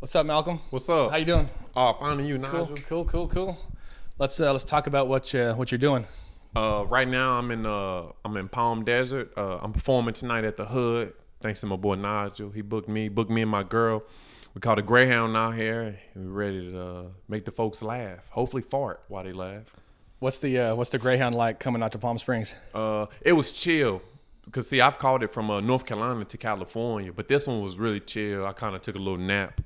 What's up, Malcolm? What's up? How you doing? Finding you, Nigel. Cool. Let's talk about what you're doing. Right now I'm in Palm Desert. I'm performing tonight at the Hood. Thanks to my boy Nigel. He booked me and my girl. We caught a Greyhound out here. We're ready to make the folks laugh. Hopefully fart while they laugh. What's the Greyhound like coming out to Palm Springs? It was chill. Because, see, I've called it from North Carolina to California, but this one was really chill. I kind of took a little nap.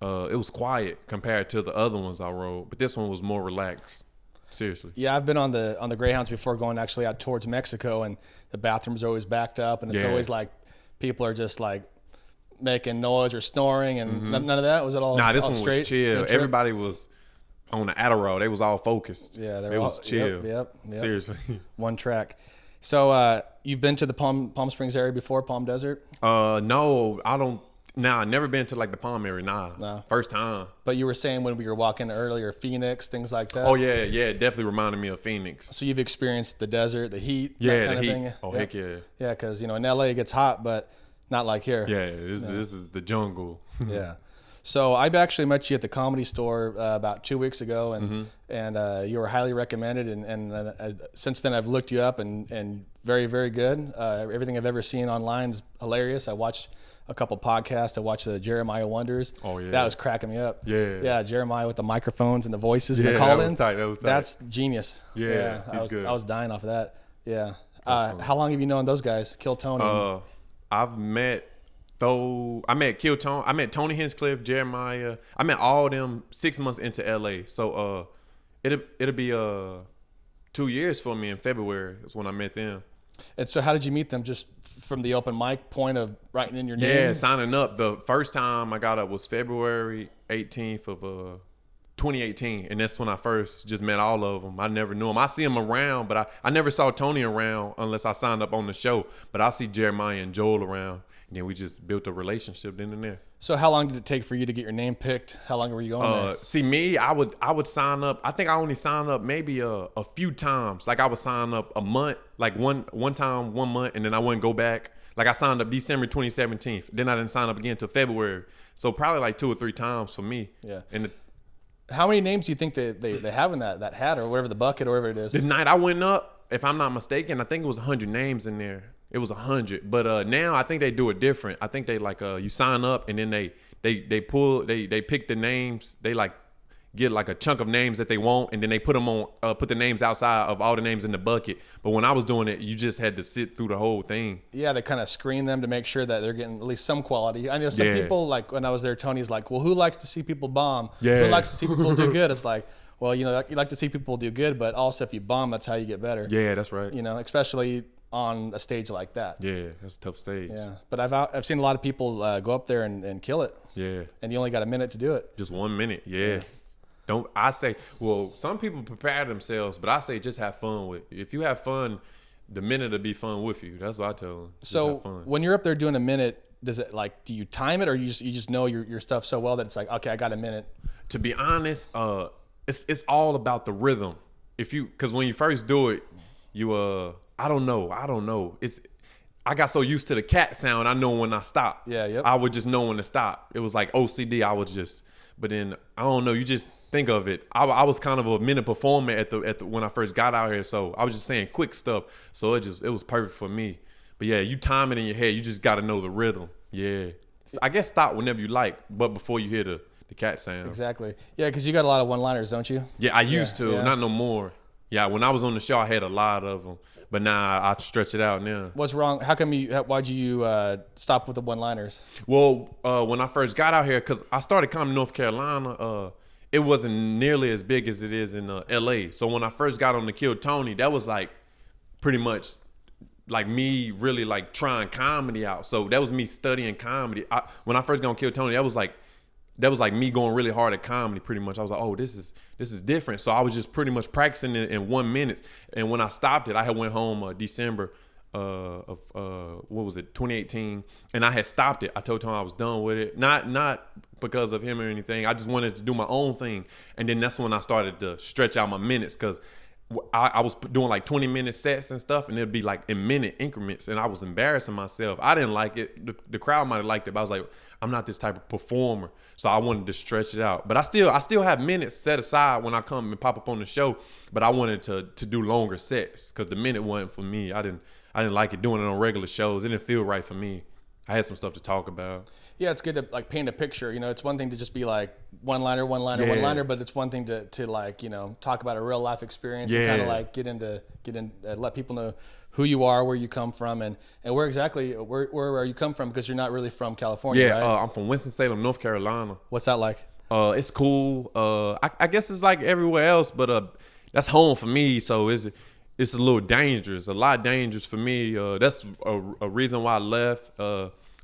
It was quiet compared to the other ones I rode, but this one was more relaxed. Seriously. Yeah, I've been on the Greyhounds before, going actually out towards Mexico, and the bathrooms are always backed up, and it's always like people are just like making noise or snoring, and none of that. Was it all? Nah, this all one straight? was chill. Everybody was on the Adderall. They was all focused. Yeah, it was chill. Yep. Seriously. One track. So you've been to the Palm Springs area before, Palm Desert? No, I don't. Nah, I never been to like the Palm area. No. First time. But you were saying when we were walking earlier, Phoenix, things like that. Oh yeah, it definitely reminded me of Phoenix. So you've experienced the desert, the heat, Yeah, that kind the of heat. thing. Oh heck yeah. Yeah, because in LA it gets hot, but not like here. Yeah, this is the jungle. Yeah. So I've actually met you at the Comedy Store about 2 weeks ago, and you were highly recommended, and since then I've looked you up, and very, very good. Everything I've ever seen online is hilarious. I watched a couple podcasts. I watched the Jeremiah Wonders. Oh yeah, that was cracking me up. Yeah, Jeremiah with the microphones and the voices and the call-ins. That was tight. That's genius. Yeah, I was dying off of that. Yeah. How long have you known those guys? Kill Tony. I met Kill Tony. I met Tony Hinchcliffe, Jeremiah. I met all of them 6 months into LA. So it'll be 2 years for me in February. That's when I met them. And so how did you meet them? Just from the open mic point of writing in your name? Yeah, signing up. The first time I got up was February 18th of 2018, and that's when I first just met all of them. I never knew them. I see them around, but I never saw Tony around unless I signed up on the show. But I see Jeremiah and Joel around, and then we just built a relationship then and there. So how long did it take for you to get your name picked? How long were you going there? See, me, I would sign up. I think I only signed up maybe a few times. Like I would sign up a month, like one time, 1 month, and then I wouldn't go back. Like I signed up December 2017. Then I didn't sign up again until February. So probably like 2 or 3 times for me. Yeah. And how many names do you think they have in that hat or whatever, the bucket or whatever it is? the night I went up, if I'm not mistaken, I think it was 100 names in there. It was 100. But now I think they do it different. I think they like you sign up and then they pick the names. They like get like a chunk of names that they want, and then they put them on put the names outside of all the names in the bucket. But when I was doing it, you just had to sit through the whole thing. Yeah, they kind of screen them to make sure that they're getting at least some quality. I know some people, like when I was there, Tony's like, well, who likes to see people bomb? Yeah. Who likes to see people do good? It's like, well, you like to see people do good, but also if you bomb, that's how you get better. Yeah, that's right. Especially on a stage like that. Yeah, that's a tough stage. Yeah, but I've seen a lot of people go up there and kill it. Yeah. And you only got a minute to do it. Just 1 minute. Yeah. Some people prepare themselves, but I say just have fun with it. If you have fun, the minute will be fun with you. That's what I tell them. So have fun. when you're up there doing a minute, do you time it, or you just know your stuff so well that it's like, okay, I got a minute? To be honest, it's all about the rhythm. Because when you first do it, I don't know. I got so used to the cat sound, I know when I stop. Yeah, yep. I would just know when to stop. It was like OCD. But then I don't know. You just think of it. I was kind of a minute performer at the when I first got out here, so I was just saying quick stuff. So it was perfect for me. But yeah, you time it in your head. You just got to know the rhythm. Yeah, I guess stop whenever you like, but before you hear the cat sound. Exactly. Yeah, because you got a lot of one-liners, don't you? Yeah, I used to, not no more. Yeah, when I was on the show, I had a lot of them, but now I stretch it out now. What's wrong? Why'd you stop with the one-liners? Well, when I first got out here, because I started coming to North Carolina, it wasn't nearly as big as it is in LA. So when I first got on the Kill Tony, that was like pretty much like me really like trying comedy out. So that was me studying comedy. When I first got on Kill Tony, that was like me going really hard at comedy pretty much. I was like, oh, this is different. So I was just pretty much practicing it in 1 minute. And when I stopped it, I had went home December of 2018, and I had stopped it. I told Tom I was done with it. Not because of him or anything. I just wanted to do my own thing. And then that's when I started to stretch out my minutes, because I was doing like 20-minute sets and stuff, and it'd be like in minute increments, and I was embarrassing myself. I didn't like it. The crowd might have liked it, but I was like, I'm not this type of performer, so I wanted to stretch it out. But I still have minutes set aside when I come and pop up on the show, but I wanted to do longer sets because the minute wasn't for me. I didn't like it doing it on regular shows. It didn't feel right for me. I had some stuff to talk about. Yeah, it's good to like paint a picture. You know, it's one thing to just be like one liner, but it's one thing to like, you know, talk about a real life experience and kind of like get in, let people know who you are, where you come from, and where are you come from, because you're not really from California, right? I'm from Winston-Salem, North Carolina. What's that like? It's cool. I guess it's like everywhere else, but that's home for me, so it's a little dangerous, a lot dangerous for me. That's a reason why I left.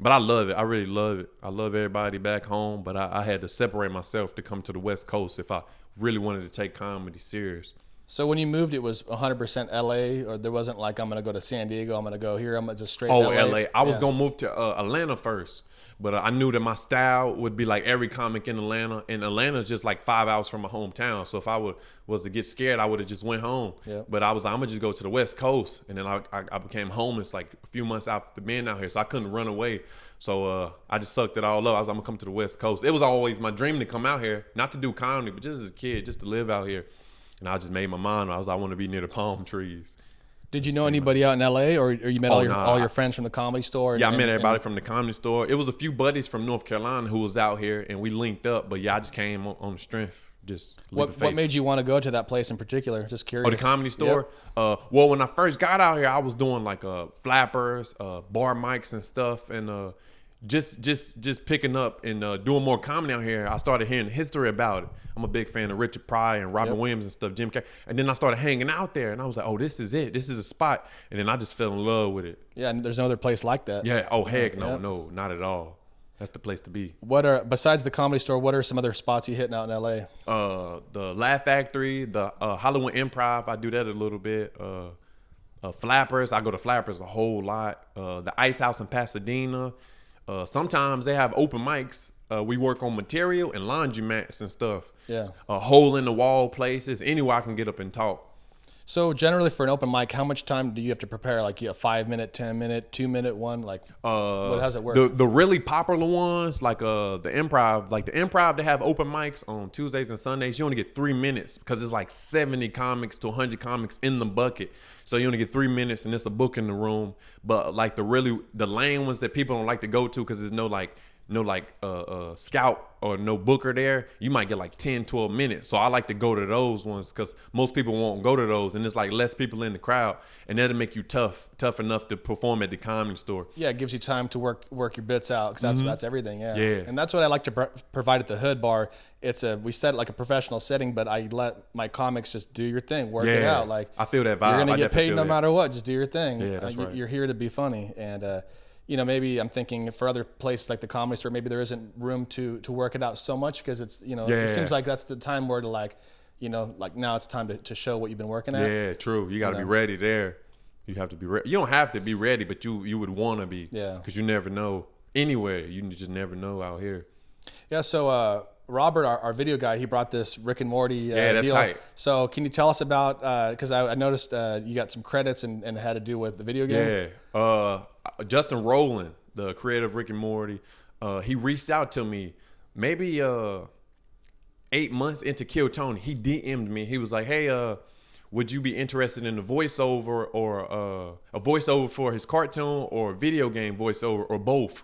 But I love it. I really love it. I love everybody back home, but I had to separate myself to come to the West Coast if I really wanted to take comedy serious. So when you moved, it was 100% LA, or there wasn't like, I'm going to go to San Diego, I'm going to go here, I'm going to just straight LA. I was going to move to Atlanta first, but I knew that my style would be like every comic in Atlanta, and Atlanta's just like 5 hours from my hometown. So if I was to get scared, I would have just went home. Yeah. But I was like, I'm going to just go to the West Coast, and then I became homeless like a few months after being out here, so I couldn't run away. So I just sucked it all up. I was like, I'm going to come to the West Coast. It was always my dream to come out here, not to do comedy, but just as a kid, just to live out here. And I just made my mind. I want to be near the palm trees. Did you know anybody out in LA, or you met all your friends from the Comedy Store? I met everybody from the Comedy Store. It was a few buddies from North Carolina who was out here, and we linked up. But yeah, I just came on the strength. Just what made you want to go to that place in particular? Just curious. Oh, the Comedy Store. Yep. Well, when I first got out here, I was doing like flappers, bar mics and stuff, and just picking up and doing more comedy out here. I started hearing history about it. I'm a big fan of Rick.R and Robin Williams and stuff, Jim Carrey. And then I started hanging out there, and I was like, oh, this is it. This is a spot. And then I just fell in love with it. Yeah, and there's no other place like that. Yeah. Oh, heck no, not at all. That's the place to be. Besides the Comedy Store, what are some other spots you hitting out in LA? The Laugh Factory, the Hollywood Improv. I do that a little bit. Flappers. I go to Flappers a whole lot. The Ice House in Pasadena. Sometimes they have open mics. We work on material and laundromats and stuff. Yeah. Hole in the wall places, anywhere I can get up and talk. So generally for an open mic, how much time do you have to prepare? Like, you have 5 minute, 10 minute, 2 minute one? Like, how does it work? The really popular ones, like the improv, they have open mics on Tuesdays and Sundays. You only get 3 minutes because it's like 70 comics to 100 comics in the bucket. So you only get 3 minutes, and it's a book in the room. But like the lame ones that people don't like to go to because there's no scout or no booker there, you might get like 10, 12 minutes. So I like to go to those ones because most people won't go to those, and it's like less people in the crowd, and that'll make you tough enough to perform at the Comedy Store. Yeah, it gives you time to work your bits out, because that's everything. Yeah. And that's what I like to provide at the Hood Bar. We set it like a professional setting, but I let my comics just do your thing, work it out. Like, I feel that vibe. You're gonna get paid no matter what. Just do your thing. Yeah, that's right. You're here to be funny, and maybe I'm thinking for other places like the Comedy Store, maybe there isn't room to work it out so much, because it's, it seems like that's the time where to now it's time to show what you've been working at. Yeah, true. You got to be ready there. You have to be ready. You don't have to be ready, but you would want to be. Yeah. Because you never know anywhere. You just never know out here. Yeah. So Robert, our video guy, he brought this Rick and Morty that's deal. tight. So can you tell us about, because I noticed you got some credits and it had to do with the video game? Yeah. Justin Rowland, the creator of Rick and Morty, he reached out to me maybe 8 months into Kill Tony. He DM'd me. He was like, hey, would you be interested in a voiceover or a voiceover for his cartoon or a video game voiceover or both?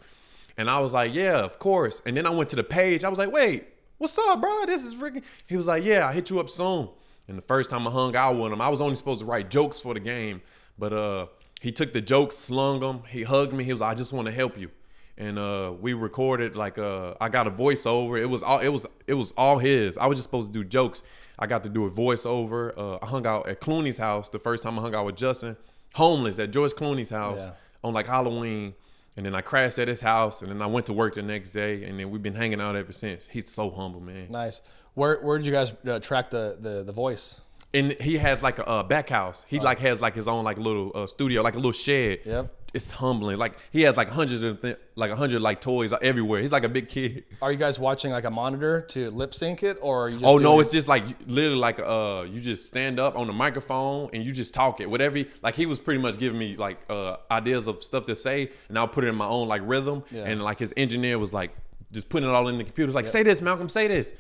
And I was like, yeah, of course. And then I went to the page. I was like, wait, what's up, bro? This is Rick. He was like, yeah, I'll hit you up soon. And the first time I hung out with him, I was only supposed to write jokes for the game, but he took the jokes, slung them. He hugged me. He was like, I just want to help you. And we recorded I got a voiceover. It was all his. I was just supposed to do jokes. I got to do a voiceover. I hung out at Clooney's house the first time I hung out with Justin, homeless at George Clooney's house on like Halloween. And then I crashed at his house, and then I went to work the next day, and then we've been hanging out ever since. He's so humble, man. Nice. Where did you guys track the voice? And he has like a back house. He has like his own like little studio, like a little shed. Yep. it's humbling. Like he has like hundreds of like 100 like toys everywhere. He's like a big kid. Are you guys watching like a monitor to lip sync it, or are you just Oh no, it's just like literally like you just stand up on the microphone and you just talk it. Whatever like he was pretty much giving me like ideas of stuff to say, and I'll put it in my own like rhythm. And like his engineer was like just putting it all in the computer. Like say this, Malcolm, say this.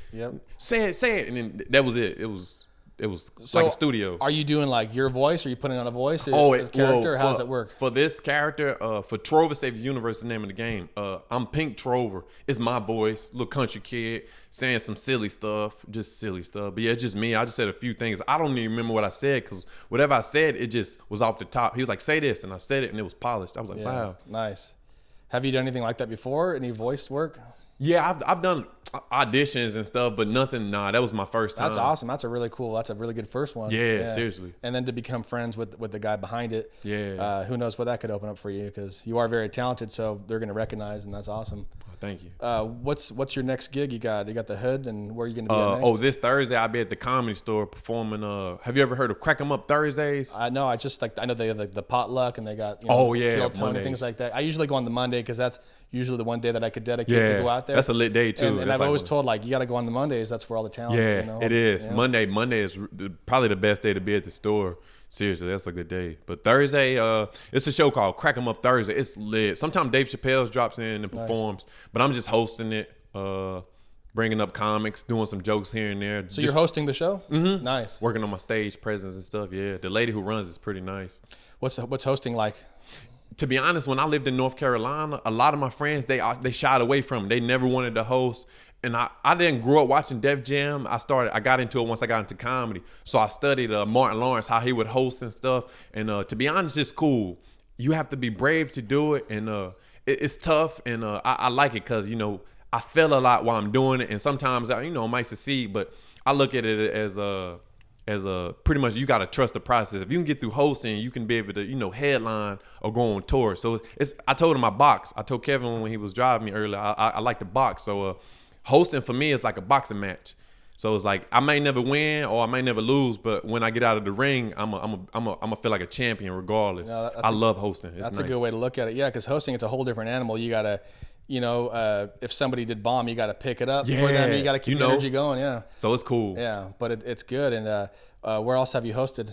Say it, and then that was it. It was so like a studio. Are you doing like your voice? Or are you putting on a voice? As character? How does it work? For this character, for Trover Saves the Universe, is the name of the game. I'm Pink Trover. It's my voice, little country kid saying some silly stuff, just silly stuff. But yeah, it's just me. I just said a few things. I don't even remember what I said because whatever I said, it just was off the top. He was like, "Say this," and I said it, and it was polished. I was like, "Wow, nice." Have you done anything like that before? Any voice work? Yeah, I've done auditions and stuff, but nothing. Nah, that was my first time. That's awesome. That's a really good first one. Yeah, seriously. And then to become friends with the guy behind it. Yeah. Who knows what that could open up for you, because you are very talented, so they're going to recognize, and that's awesome. Thank you. What's your next gig you got? You got the Hood, and where are you going to be at next? Oh, this Thursday I'll be at the Comedy Store performing. Have you ever heard of Crack 'em Up Thursdays? No, I know they have the potluck, and they got Kill Tony, things like that. I usually go on the Monday because that's usually the one day that I could dedicate to go out there. That's a lit day too. And I've always told like you got to go on the Mondays. That's where all the talent. Yeah, it is. Monday is probably the best day to be at the store. Seriously, that's a good day. But Thursday, it's a show called Crack 'em Up Thursday. It's lit. Sometimes Dave Chappelle drops in and performs, but I'm just hosting it, bringing up comics, doing some jokes here and there. So you're hosting the show? Mm-hmm. Nice. Working on my stage presence and stuff. Yeah, the lady who runs is pretty nice. What's hosting like? To be honest, when I lived in North Carolina, a lot of my friends they shied away from it. They never wanted to host. And I didn't grow up watching Def Jam. I got into it once I got into comedy. So I studied Martin Lawrence, how he would host and stuff. And to be honest, it's cool. You have to be brave to do it. And it's tough. And I like it because, I fail a lot while I'm doing it. And sometimes, I might succeed. But I look at it as pretty much you got to trust the process. If you can get through hosting, you can be able to, headline or go on tour. So I told him I box. I told Kevin when he was driving me earlier, I like to box. So hosting for me is like a boxing match. So it's like I may never win or I may never lose, but when I get out of the ring, I'm a feel like a champion regardless. I love hosting. That's nice. A good way to look at it. Yeah, because hosting, it's a whole different animal. You gotta, if somebody did bomb, you gotta pick it up for them. You gotta keep the energy going. Yeah. So it's cool. Yeah, but it's good. And where else have you hosted?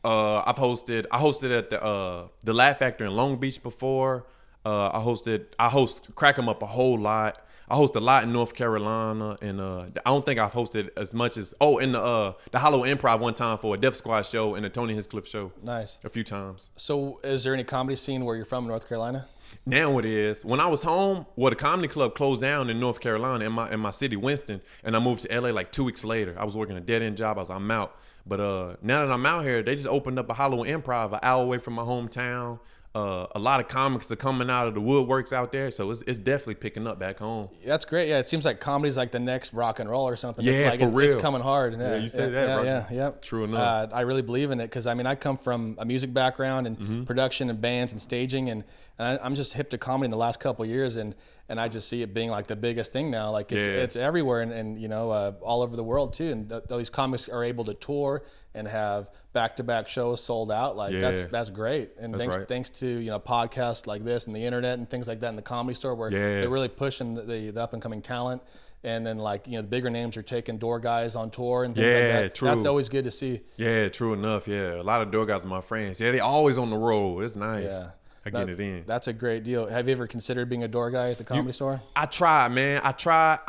I hosted at the Laugh Factory in Long Beach before. I host Crack 'em Up a whole lot. I host a lot in North Carolina, and I don't think I've hosted as much as in the Hollow Improv one time for a Def Squad show and a Tony Hinchcliffe show. Nice. A few times. So, is there any comedy scene where you're from in North Carolina? Now it is. When I was home, the comedy club closed down in North Carolina in my city, Winston, and I moved to LA like 2 weeks later. I was working a dead end job. I'm out. But now that I'm out here, they just opened up a Hollow Improv an hour away from my hometown. A lot of comics are coming out of the woodworks out there, so it's definitely picking up back home. That's great. Yeah, it seems like comedy's like the next rock and roll or something. Yeah, it's real. It's coming hard. Yeah, you say that, bro. Yeah. True enough. I really believe in it because I come from a music background and production and bands and staging, and I'm just hip to comedy in the last couple of years, and I just see it being like the biggest thing now. Like it's everywhere and all over the world too. And these comics are able to tour and have back-to-back shows sold out. Like that's great. And thanks to podcasts like this and the internet and things like that in the Comedy Store where they're really pushing the up-and-coming talent. And then the bigger names are taking door guys on tour and things like that. True. That's always good to see. Yeah, true enough. Yeah, a lot of door guys are my friends. Yeah, they always on the road. It's nice. Yeah. I get it in. That's a great deal. Have you ever considered being a door guy at the Comedy Store? I tried, man. I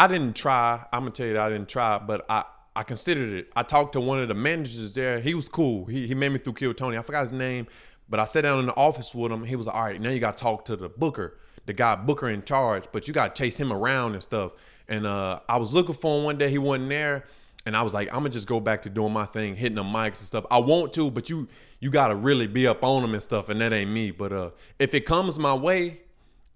didn't try. I'm gonna tell you that I didn't try, but I considered it. I talked to one of the managers there. He was cool. He made me through Kill Tony. I forgot his name, but I sat down in the office with him. He was like, all right, now you got to talk to the booker, the guy booker in charge, but you got to chase him around and stuff. And I was looking for him one day. He wasn't there. And I was like, I'm going to just go back to doing my thing, hitting the mics and stuff. I want to, but you got to really be up on them and stuff, and that ain't me. But if it comes my way,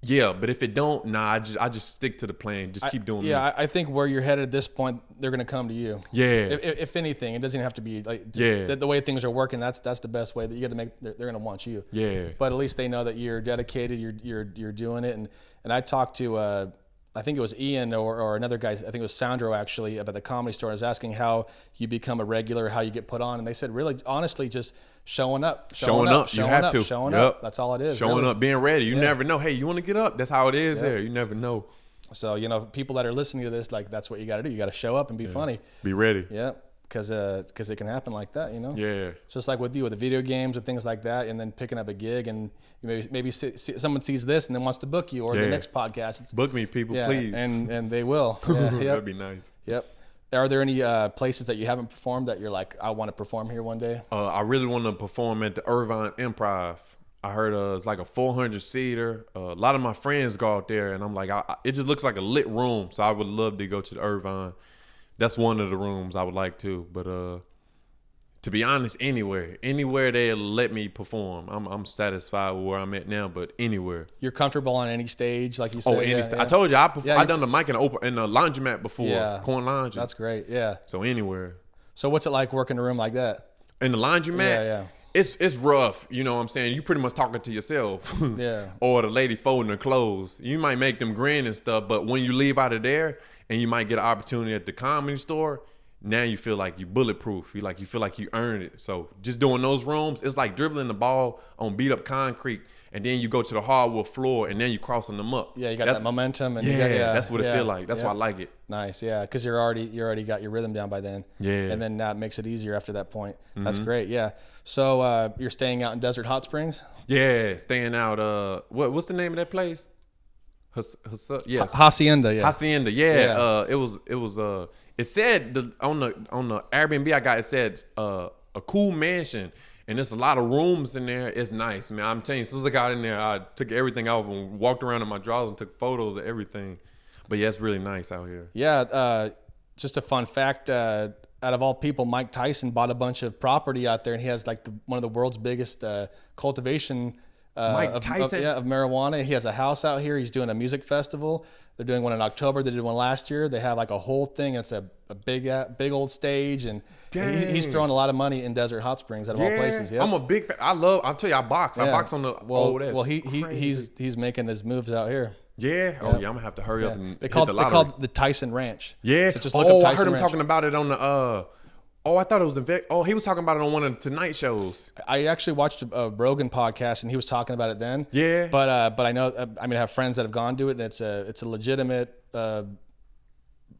yeah. But if it don't, nah, I just stick to the plan. Just keep doing me. I think where you're headed at this point, they're going to come to you. Yeah. If anything, it doesn't even have to be like the way things are working. That's the best way that you got to make. They're going to want you. Yeah. But at least they know that you're dedicated. You're doing it. And I talked to I think it was Ian or another guy, I think it was Sandro actually, about the Comedy Store. I was asking how you become a regular, how you get put on. And they said, really, honestly, just showing up. You have to. Showing up. That's all it is. Showing really. up, being ready. You never know. Hey, you want to get up? That's how it is there. You never know. So, people that are listening to this, like, that's what you got to do. You got to show up and be funny. Be ready. Yeah. Because it can happen like that, Yeah. Just like with you, with the video games and things like that, and then picking up a gig, and maybe someone sees this and then wants to book you, or the next podcast. Book me, people, please. And they will. Yeah, That'd be nice. Yep. Are there any places that you haven't performed that you're like, I want to perform here one day? I really want to perform at the Irvine Improv. I heard it's like a 400-seater. A lot of my friends go out there, and I'm like, it just looks like a lit room, so I would love to go to the Irvine. That's one of the rooms I would like to, but to be honest, anywhere they let me perform, I'm satisfied with where I'm at now. But anywhere, you're comfortable on any stage, like you said. Any stage. I told you I done the mic in the laundromat before, Corn Laundry. That's great. Yeah. So anywhere. So what's it like working in a room like that? In the laundromat? Yeah. It's rough, you know what I'm saying? You pretty much talking to yourself. Yeah. Or the lady folding her clothes. You might make them grin and stuff, but when you leave out of there and you might get an opportunity at the Comedy Store, now you feel like you bulletproof. You feel like you earned it. So just doing those rooms, it's like dribbling the ball on beat up concrete, and then you go to the hardwood floor, and then you crossing them up. Yeah, you got that momentum. And that's what it feel like. That's why I like it. Nice, yeah, because you already got your rhythm down by then. Yeah. And then it makes it easier after that point. That's great, yeah. So you're staying out in Desert Hot Springs? Yeah, staying out. What's the name of that place? Yes. Hacienda, yeah. Hacienda, yeah. It said on the Airbnb I got, it said a cool mansion, and there's a lot of rooms in there. It's nice, man. I'm telling you, as soon as I got in there, I took everything off and walked around in my drawers and took photos of everything. But yeah, it's really nice out here. Yeah, just a fun fact. Out of all people, Mike Tyson bought a bunch of property out there, and he has like one of the world's biggest cultivation Mike Tyson of marijuana. He has a house out here. He's doing a music festival. They're doing one in October. They did one last year. They have like a whole thing. It's a big old stage, and he's throwing a lot of money in Desert Hot Springs out of all places. Yeah, I'm a big fan. I'll tell you, I box. I box on the. He's making his moves out here. Yeah. Oh yeah. I'm gonna have to hurry up and they called the Tyson Tyson Yeah. So just look up Tyson I heard him Ranch. talking about it on the. I thought it was he was talking about it on one of the Tonight shows. I actually watched a Rogan podcast, and he was talking about it then. Yeah. But I know, I have friends that have gone to it, and it's a legitimate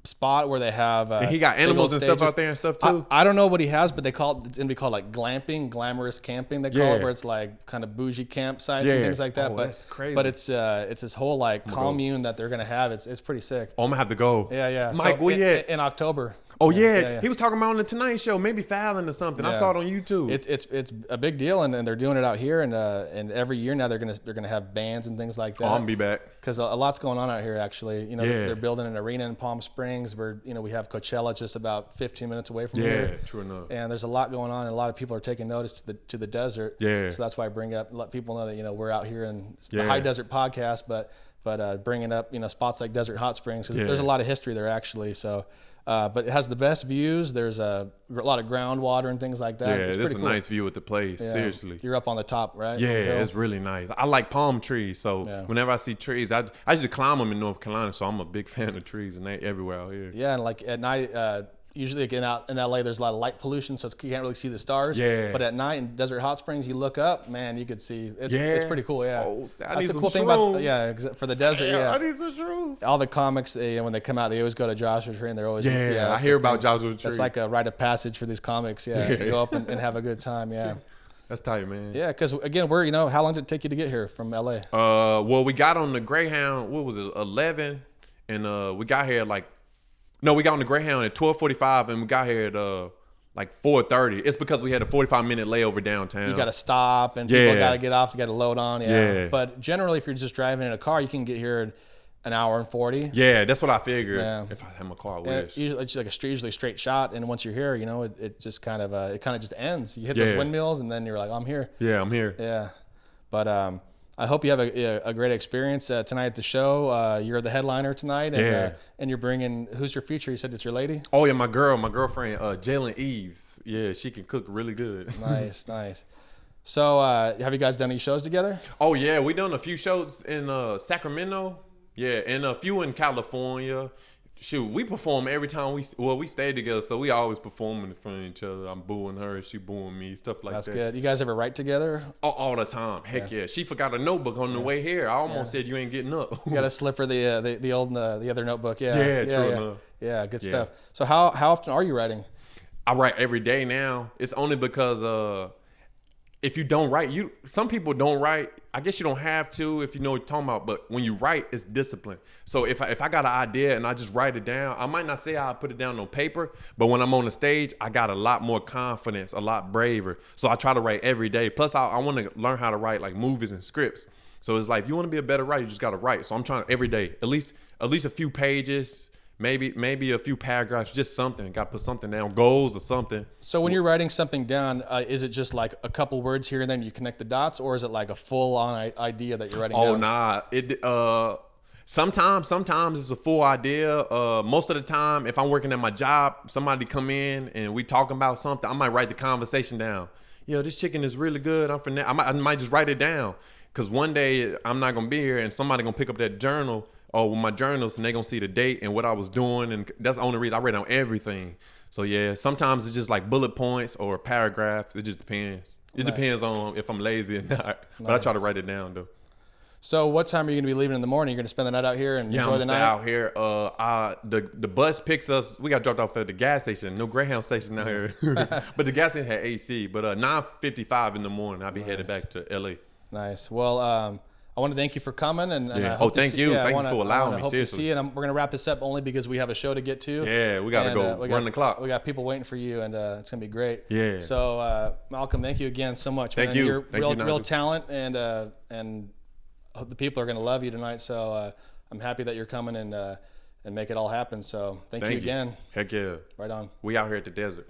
spot where they have. And he got animals and stuff out there and stuff too. I don't know what he has, but it's gonna be called like glamping, glamorous camping. They call it, where it's like kind of bougie campsites and things like that. But that's crazy. But it's this whole like commune that they're gonna have. It's pretty sick. Oh, I'm gonna have to go. Yeah. Mike, where you at? In October. Oh yeah. He was talking about on the Tonight Show, maybe Fallon or something. I saw it on YouTube. It's a big deal, and they're doing it out here, and every year now they're gonna have bands and things like that. I'm gonna be back because a lot's going on out here actually. They're building an arena in Palm Springs where we have Coachella just about 15 minutes away from here. Yeah, true enough. And there's a lot going on, and a lot of people are taking notice to the desert. Yeah. So that's why I let people know that we're out here, and it's the High Desert Podcast, but bringing up spots like Desert Hot Springs, because there's a lot of history there actually. So. But it has the best views. There's a lot of groundwater and things like that. Yeah, this is a nice view at the place. Yeah. Seriously, you're up on the top, right? Yeah, it's really nice. I like palm trees, so whenever I see trees, I used to climb them in North Carolina. So I'm a big fan of trees, and they everywhere out here. Yeah, and like at night, usually again out in LA, there's a lot of light pollution, so you can't really see the stars. Yeah. But at night in Desert Hot Springs, you look up, man, you could see. It's pretty cool. Yeah. Oh, that's the cool thing about for the desert. Yeah. I need some shrooms. All the comics, when they come out, they always go to Joshua Tree, and they're always I hear about Joshua Tree. That's like a rite of passage for these comics. Yeah. To go up and have a good time. Yeah. That's tight, man. Yeah, because again, how long did it take you to get here from LA? Well, we got on the Greyhound. What was it? 11, and we got here we got on the Greyhound at 12:45, and we got here at like 4:30. It's because we had a 45-minute layover downtown. You got to stop, and people got to get off. You got to load on. Yeah. But generally, if you're just driving in a car, you can get here in an hour and 40. Yeah, that's what I figured. Yeah. If I had my car, I wish. It's just like usually a straight shot, and once you're here, it just kind of just ends. You hit those windmills, and then you're like, I'm here. Yeah, I'm here. Yeah, but I hope you have a great experience tonight at the show. You're the headliner tonight, and you're bringing. Who's your feature? You said it's your lady. Oh yeah, my girlfriend, Jalen Eves. Yeah, she can cook really good. Nice. So, have you guys done any shows together? Oh yeah, we done a few shows in Sacramento. Yeah, and a few in California. Shoot, we perform every time we stay together, so we always performing in front of each other. I'm booing her, she booing me, stuff like That's that. good. You guys ever write together? All the time. Heck yeah. She forgot a notebook on the way here. I almost said you ain't getting up. You got a slipper, the old the other notebook. Yeah. Yeah, true enough. Yeah, good stuff. So how often are you writing? I write every day now. It's only because if you don't write, some people don't write. I guess you don't have to if you know what you're talking about. But when you write, it's discipline. So if I got an idea and I just write it down, I might not say I put it down on paper, but when I'm on the stage, I got a lot more confidence, a lot braver. So I try to write every day. Plus, I want to learn how to write like movies and scripts. So it's like if you want to be a better writer, you just got to write. So I'm trying every day, at least a few pages. Maybe a few paragraphs, just something. Got to put something down, goals or something. So when you're writing something down, is it just like a couple words here and then you connect the dots, or is it like a full-on idea that you're writing down? Oh, nah. Sometimes it's a full idea. Most of the time, if I'm working at my job, somebody come in and we talking about something, I might write the conversation down. Yo, this chicken is really good. I'm from there. I might just write it down, because one day I'm not gonna be here and somebody gonna pick up that journal with my journals, and they gonna see the date and what I was doing, and that's the only reason I write down everything. So yeah, sometimes it's just like bullet points or paragraphs. It just depends. It depends on if I'm lazy or not. But I try to write it down though. So what time are you gonna be leaving in the morning? You're gonna spend the night out here and enjoy the night? Yeah, I'm gonna stay out here. The bus picks us. We got dropped off at the gas station. No Greyhound station out here, but the gas station had AC. But 9:55 in the morning, I'll be headed back to LA. Nice. Well, I want to thank you for coming, and I hope thank you for allowing me. Seriously, and we're gonna wrap this up only because we have a show to get to. Yeah, we gotta go run the clock. We got people waiting for you, and it's gonna be great. Yeah. So Malcolm, thank you again so much. Thank man. you. You're Thank you, Nigel. real talent, and the people are gonna love you tonight. So I'm happy that you're coming and make it all happen. So thank you again. Heck yeah. Right on. We out here at the desert.